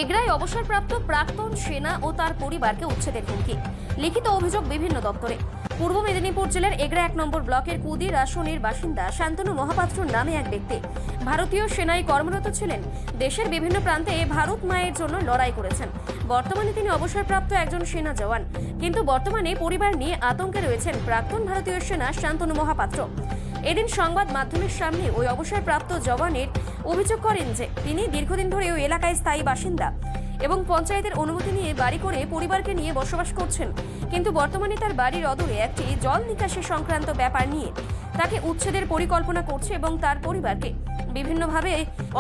এগরায় অবসরপ্রাপ্ত প্রাক্তন সেনা ও তার পরিবারকে উচ্ছেদের হুমকি। লিখিত অভিযোগ বিভিন্ন দপ্তরে। পূর্ব মেদিনীপুর জেলার এগরা 1 নম্বর ব্লকের কুদির আসনের বাসিন্দা শান্তনু মহাপাত্র নামে এক ব্যক্তি ভারতীয় সেনায় কর্মরত ছিলেন। দেশের বিভিন্ন প্রান্তে ভারত মায়ের জন্য লড়াই করেছেন। বর্তমানে তিনি অবসরপ্রাপ্ত একজন সেনা জওয়ান, কিন্তু বর্তমানে পরিবার নিয়ে আতঙ্কে রয়েছেন প্রাক্তন ভারতীয় সেনা শান্তনু মহাপাত্র। এদিন সংবাদ মাধ্যমের সামনে ওই অবসরপ্রাপ্ত জওয়ানের অভিযোগ করেন যে তিনি দীর্ঘদিন ধরে ওই এলাকায় স্থায়ী বাসিন্দা এবং পঞ্চায়েতের অনুমতি নিয়ে বাড়ি করে পরিবারকে নিয়ে বসবাস করছেন, কিন্তু বর্তমানে তার বাড়ির অদূরে একটি জল নিকাশি সংক্রান্ত ব্যাপার নিয়ে তাকে উচ্ছেদের পরিকল্পনা করছে এবং তার পরিবারকে বিভিন্নভাবে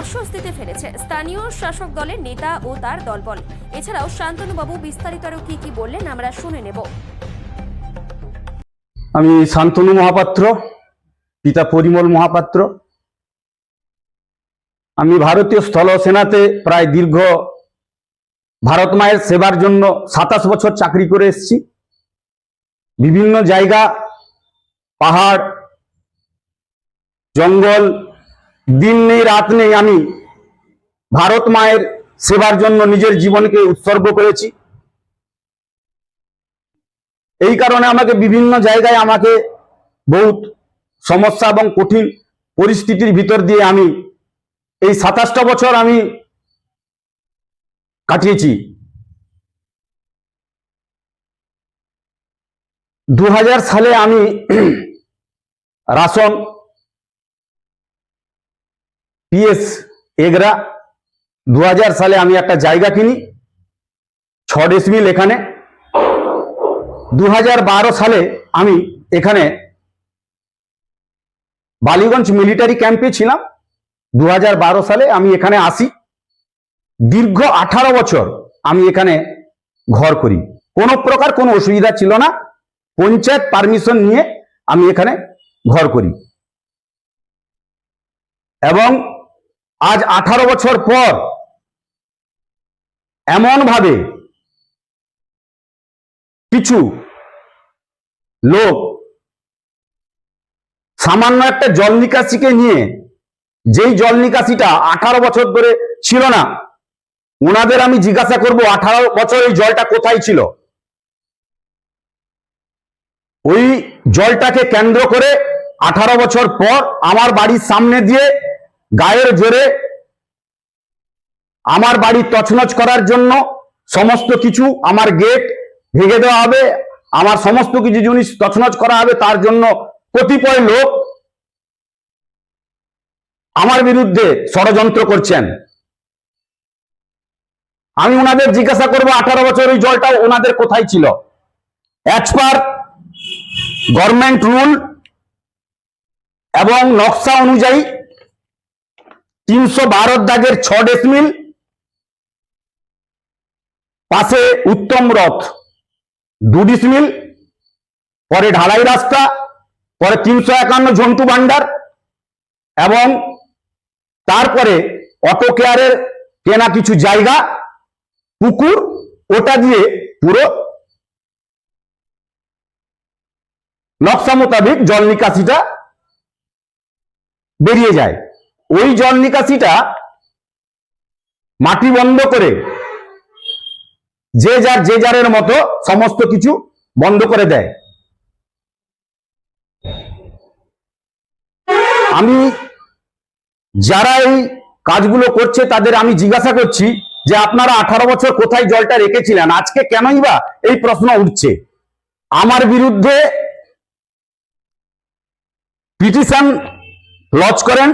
অস্বস্তিতে ফেলেছে স্থানীয় শাসক দলের নেতা ও তার দলবল। এছাড়াও শান্তনুবাবু বিস্তারিত আরও কি বললেন আমরা শুনে নেব। আমি শান্তনু মহাপাত্র, পিতা পরিমল মহাপাত্র। আমি ভারতীয় স্থল সেনাতে প্রায় দীর্ঘ ভারত মায়ের সেবার জন্য 27 বছর চাকরি করে এসেছি। বিভিন্ন জায়গা, পাহাড়, জঙ্গল, দিন নেই রাত নেই আমি ভারত মায়ের সেবার জন্য নিজের জীবনকে উৎসর্গ করেছি। এই কারণে আমাকে বিভিন্ন জায়গায় আমাকে বহুত সমস্যা এবং কঠিন পরিস্থিতির ভিতর দিয়ে আমি এই 27টা বছর আমি কাটিয়েছি। 2000 সালে আমি রাসন পিএস এগরা 2000 সালে আমি একটা জায়গা কিনি 6 ডেসিমিল এখানে। 2012 সালে আমি এখানে বালিগঞ্জ মিলিটারি ক্যাম্পে ছিলাম। 2012 সালে আমি এখানে আসি। দীর্ঘ 18 বছর আমি এখানে ঘর করি, কোনো প্রকার কোনো অসুবিধা ছিল না। পঞ্চায়েত পারমিশন নিয়ে আমি এখানে ঘর করি এবং আজ 18 বছর পর এমন ভাবে কিছু লোক সামান্য একটা জল নিকাশিকে নিয়ে, যেই জল নিকাশিটা 18 বছর ধরে ছিল না, ওনাদের আমি জিজ্ঞাসা করব 18 বছর এই জলটা কোথায় ছিল। ওই জলটাকে কেন্দ্র করে 18 বছর পর আমার বাড়ির সামনে দিয়ে গায়ের জোরে আমার বাড়ি তছনছ করার জন্য সমস্ত কিছু, আমার গেট ভেঙে দেওয়া হবে, আমার সমস্ত কিছু জিনিস তছনছ করা হবে। তার জন্য কতিপয় লোক আমার বিরুদ্ধে ষড়যন্ত্র করছেন। আমি ওনাদের জিজ্ঞাসা করব 18 বছর ওই জলটা ওনাদের কোথায় ছিল। অ্যাজ পার গভর্নমেন্ট রুল এবং নকশা অনুযায়ী 312 দাগের 6 ডেসিমিল, পাশে উত্তম রথ 2 ডেসিমিল, পরে ঢালাই রাস্তা, পরে 351 ঝন্টু ভান্ডার এবং তারপরে অটো কেয়ারের কেনা কিছু জায়গা, পুকুর, ওটা দিয়ে পুরো নকশা মোতাবেক জল নিকাশিটা বেরিয়ে যায়। ওই জল নিকাশিটা মাটি বন্ধ করে যে যারের মতো সমস্ত কিছু বন্ধ করে দেয়। আমি যারা এই কাজগুলো করছে তাদের আমি জিজ্ঞাসা করছি যে আপনারা 18 বছর কোথায় জলটা রেখেছিলেন, আজকে কেনই বা এই প্রশ্ন উঠছে। আমার বিরুদ্ধে পিটিশন লজ করেন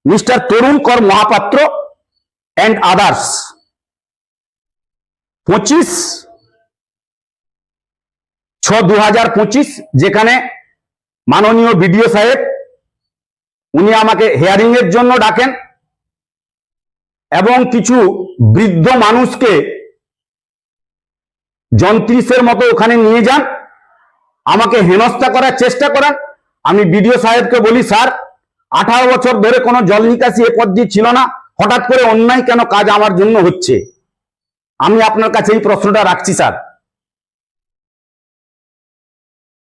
মিস্টার তরুণ কর মহাপাত্র এন্ড আদার্স 25/6/2025, যেখানে মাননীয় বিডিও সাহেব উনি আমাকে হিয়ারিং এর জন্য ডাকেন এবং কিছু বৃদ্ধ মানুষকে যন্ত্রিসের মতো ওখানে নিয়ে যান, আমাকে হেনস্থা করার চেষ্টা করেন। আমি বিডিও সাহেবকে বলি, স্যার 18 বছর ধরে কোনো জল নিকাশি এ পথ দিয়ে ছিল না, হঠাৎ করে অন্যায় কেন কাজ আমার জন্য হচ্ছে? আমি আপনার কাছে এই প্রশ্নটা রাখছি স্যার।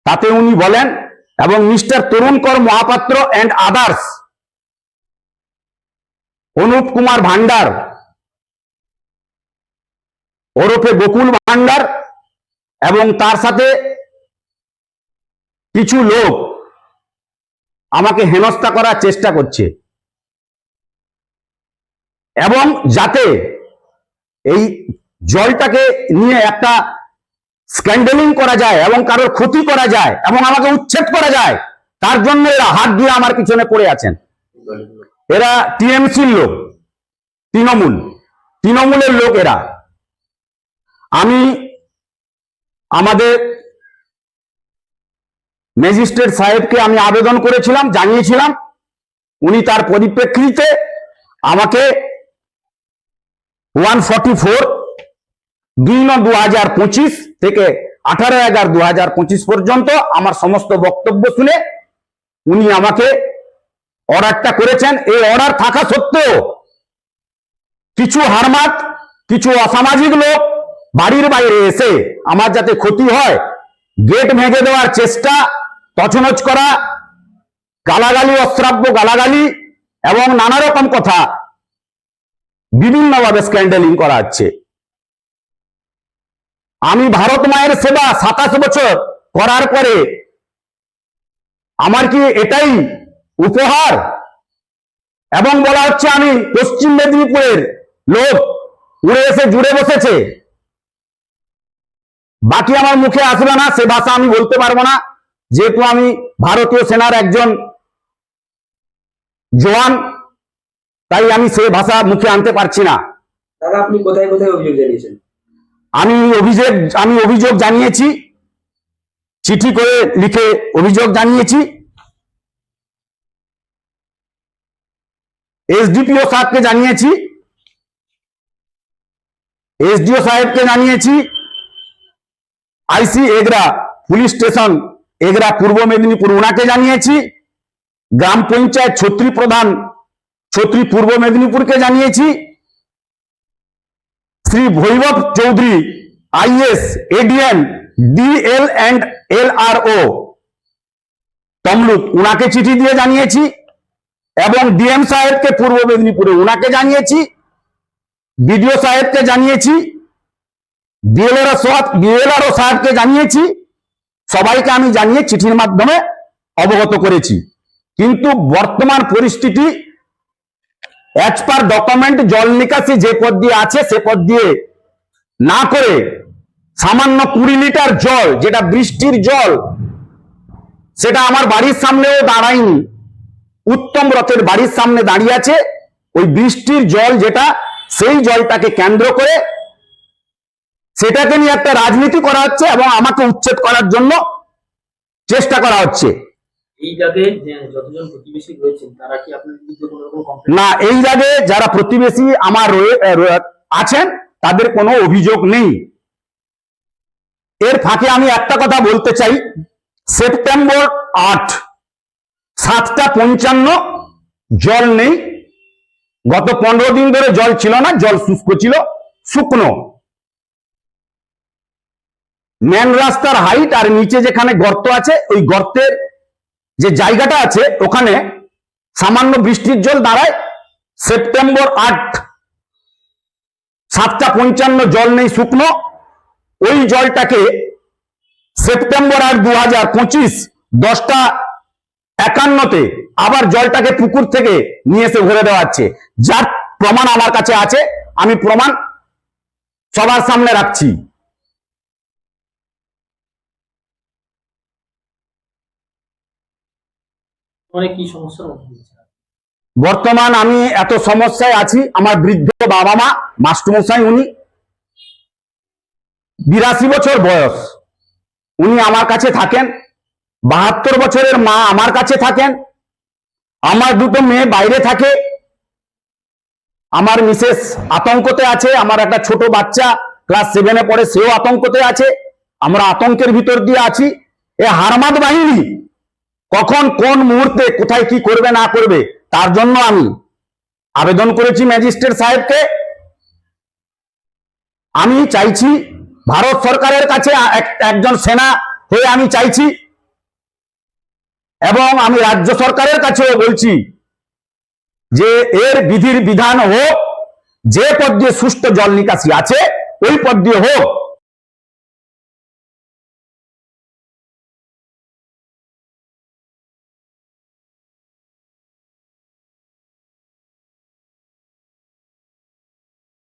তাতে উনি বলেন, এবং মিস্টার তরুণ কর মহাপাত্র এন্ড আদার্স, অনুপ কুমার ভান্ডার, ওরফে গোকুল ভান্ডার এবং তার সাথে কিছু লোক আমাকে হেনস্থা করার চেষ্টা করছে, এবং যাতে এই জলটাকে নিয়ে একটা স্ক্যান্ডেলিং করা যায় এবং কারোর ক্ষতি করা যায় এবং আমাকে উচ্ছেদ করা যায়, তার জন্য এরা হাত দিয়ে আমার পিছনে পড়ে আছেন। এরা টিএমসির লোক, তৃণমূলের লোক এরা। আমি আমাদের ম্যাজিস্ট্রেট সাহেবকে আমি আবেদন করেছিলাম, জানিয়েছিলাম, উনি তার পরিপ্রেক্ষিতে আমাকে 144 2/2025 থেকে 18/11/2025 পর্যন্ত আমার সমস্ত বক্তব্য শুনে উনি আমাকে অর্ডারটা করেছেন। এই অর্ডার থাকা সত্ত্বেও কিছু হারমাত, কিছু অসামাজিক লোক বাড়ির বাইরে এসে আমার যাতে ক্ষতি হয়, গেট ভেঙে দেওয়ার চেষ্টা, তছনছ করা, গালাগালি, অশ্রাব্য গালাগালি এবং নানা রকম কথা বিভিন্নভাবে স্ক্যান্ডেলিং করা হচ্ছে। আমি ভারত মায়ের সেবা 27 বছর করার পরে আমার কি এটাই উপহার? এবং বলা হচ্ছে আমি পশ্চিম মেদিনীপুরের লোক, উড়ে এসে জুড়ে বসেছে। বাকি আমার মুখে আসবে না, সে ভাষা আমি বলতে পারবো না, যেহেতু আমি ভারতীয় সেনার একজন জওয়ান, তাই আমি সে ভাষা মুখে আনতে পারছি না। দাদা, আপনি কোথায় কোথায় অভিযোগ জানিয়েছেন? আমি অভিযোগ জানিয়েছি, চিঠি করে লিখে অভিযোগ জানিয়েছি। এসডিপিও সাহেবকে জানিয়েছি, এসডিও সাহেবকে জানিয়েছি, আইসি এগরা পুলিশ স্টেশন এগরা পূর্ব মেদিনীপুর ওনাকে জানিয়েছি, গ্রাম পঞ্চায়েত ছত্রী প্রধান ছত্রী পূর্ব মেদিনীপুরকে জানিয়েছি, Shri Bhairab Chowdhury IS ADM DL and LRO Tamluk উনাকে চিঠি দিয়ে জানিয়েছি, এবং ডিএম সাহেবকে পূর্ব মেদিনীপুরে উনাকে জানিয়েছি, বিডিও সাহেবকে জানিয়েছি, বিএলআরও সাহেবকে জানিয়েছি। সবাইকে আমি জানিয়ে চিঠির মাধ্যমে অবগত করেছি। কিন্তু বর্তমান পরিস্থিতি অ্যাজ পার ডকুমেন্ট জল নিকাশি যে পথ দিয়ে আছে সে পথ দিয়ে না করে সামান্য 20 লিটার জল, যেটা বৃষ্টির জল, সেটা আমার বাড়ির সামনেও দাঁড়ায়নি, উত্তম রথের বাড়ির সামনে দাঁড়িয়ে আছে। ওই বৃষ্টির জল যেটা, সেই জলটাকে কেন্দ্র করে সেটাকে নিয়ে একটা রাজনীতি করা হচ্ছে এবং আমাকে উচ্ছেদ করার জন্য চেষ্টা করা হচ্ছে। এই জায়গায় যতজন প্রতিবেশী রয়েছেন তারা কি আপনার বিরুদ্ধে কোনো রকম কমপ্লেইন? না, এই জায়গায় যারা প্রতিবেশী আমার আছেন তাদের কোনো অভিযোগ নেই। এর ফাঁকে আমি একটা কথা বলতে চাই, সেপ্টেম্বর 8 7:55 জল নেই। গত 15 দিন ধরে জল ছিল না, জল শুষ্ক ছিল, শুকনো। মেন রাস্তার হাইট আর নিচে যেখানে গর্ত আছে, ওই গর্তের যে জায়গাটা আছে ওখানে সামান্য বৃষ্টির জল দাঁড়ায়। সেপ্টেম্বর 8 7:55 জল নেই, শুকনো। ওই জলটাকে সেপ্টেম্বর 8 2025 10:51 আবার জলটাকে পুকুর থেকে নিয়ে এসে ভরে দেওয়া হচ্ছে, যার প্রমাণ আমার কাছে আছে। আমি প্রমাণ সবার সামনে রাখছি। মানে কি সমস্যার মধ্যে দিয়েছেন? বর্তমান আমি এত সমস্যায় আছি, আমার বৃদ্ধ বাবা মা, মাস্টারমশাই, উনি 82 বছর বয়স, উনি আমার কাছে থাকেন। 72 বছরের মা আমার কাছে থাকেন। আমার দুটো মেয়ে বাইরে থাকে। আমার মিসেস আতঙ্কতে আছে। আমার একটা ছোট বাচ্চা ক্লাস 7-এ পড়ে, সেও আতঙ্কতে আছে। আমরা আতঙ্কের ভিতর দিয়ে আছি। এ হারমাদ বাহিনী কখন কোন মুহূর্তে কোথায় কি করবে না করবে, তার জন্য আমি আবেদন করেছি ম্যাজিস্ট্রেট সাহেবকে। আমি চাইছি ভারত সরকারের কাছে, একজন সেনা হয়ে আমি চাইছি, এবং আমি রাজ্য সরকারের কাছেও বলছি যে এর বিধির বিধান হোক, যে পথ দিয়ে সুষ্ঠু জল নিকাশি আছে ওই পদ দিয়ে হোক